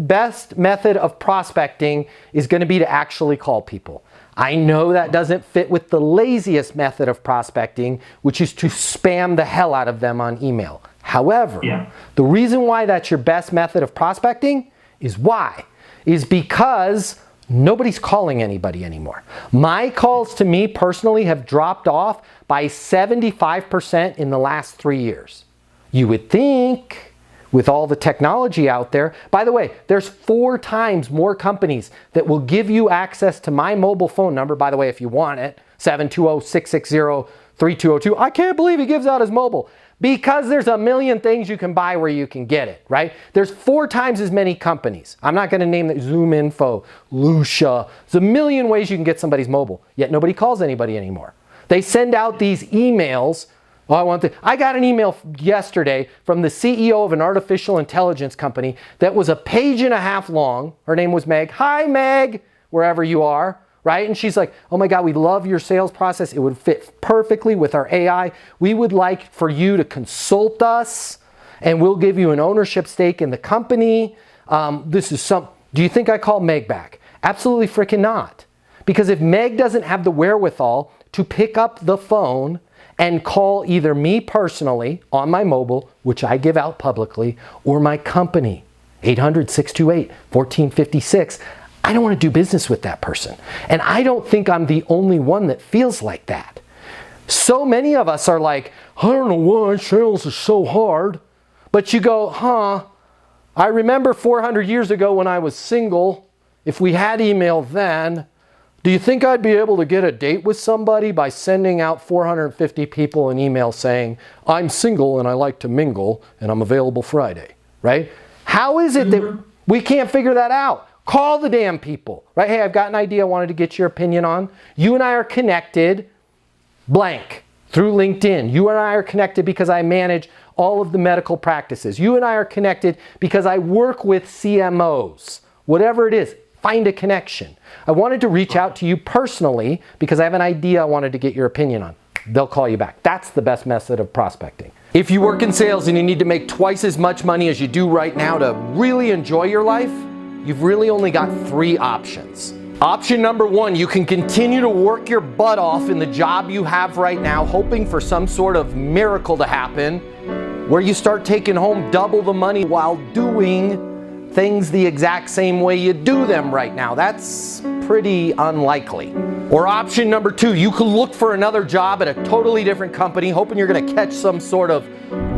best method of prospecting is going to be to actually call people. I know that doesn't fit with the laziest method of prospecting, which is to spam the hell out of them on email. However, the reason why that's your best method of prospecting is because nobody's calling anybody anymore. My calls to me personally have dropped off by 75% in the last 3 years. You would think, with all the technology out there, by the way, there's 4 times more companies that will give you access to my mobile phone number, by the way, if you want it, 720-660-3202. I can't believe he gives out his mobile. Because there's a million things you can buy where you can get it, right? There's 4 times as many companies. I'm not gonna name that. Zoom Info, Lucia. There's a million ways you can get somebody's mobile, yet nobody calls anybody anymore. They send out these emails. I got an email yesterday from the CEO of an artificial intelligence company that was a page and a half long. Her name was Meg. Hi, Meg, wherever you are, right? And she's like, oh my God, we love your sales process. It would fit perfectly with our AI. We would like for you to consult us and we'll give you an ownership stake in the company. Do you think I call Meg back? Absolutely freaking not. Because if Meg doesn't have the wherewithal to pick up the phone and call either me personally on my mobile, which I give out publicly, or my company, 800-628-1456, I don't want to do business with that person. And I don't think I'm the only one that feels like that. So many of us are like, I don't know why sales is so hard. But you go, I remember 400 years ago when I was single, if we had email then, do you think I'd be able to get a date with somebody by sending out 450 people an email saying, I'm single and I like to mingle and I'm available Friday, right? How is it that we can't figure that out? Call the damn people, right? Hey, I've got an idea I wanted to get your opinion on. You and I are connected, blank, through LinkedIn. You and I are connected because I manage all of the medical practices. You and I are connected because I work with CMOs. Whatever it is, find a connection. I wanted to reach out to you personally because I have an idea I wanted to get your opinion on. They'll call you back. That's the best method of prospecting. If you work in sales and you need to make twice as much money as you do right now to really enjoy your life, you've really only got 3 options. Option number 1, you can continue to work your butt off in the job you have right now, hoping for some sort of miracle to happen, where you start taking home double the money while doing things the exact same way you do them right now. That's pretty unlikely. Or option number 2, you can look for another job at a totally different company, hoping you're gonna catch some sort of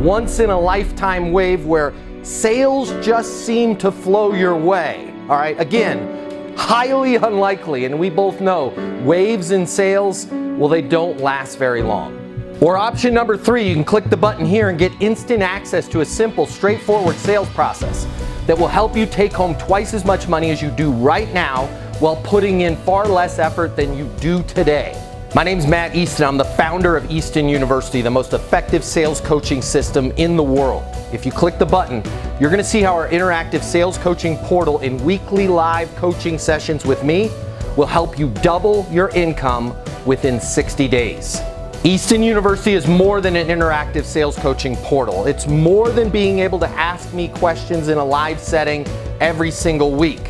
once-in-a-lifetime wave where sales just seem to flow your way. All right, again, highly unlikely, and we both know waves in sales, well, they don't last very long. Or option number 3, you can click the button here and get instant access to a simple, straightforward sales process that will help you take home twice as much money as you do right now while putting in far less effort than you do today. My name's Matt Easton. I'm the founder of Easton University, the most effective sales coaching system in the world. If you click the button, you're going to see how our interactive sales coaching portal and weekly live coaching sessions with me will help you double your income within 60 days. Easton University is more than an interactive sales coaching portal. It's more than being able to ask me questions in a live setting every single week.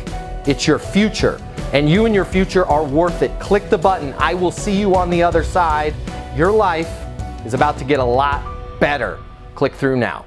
It's your future, and you and your future are worth it. Click the button. I will see you on the other side. Your life is about to get a lot better. Click through now.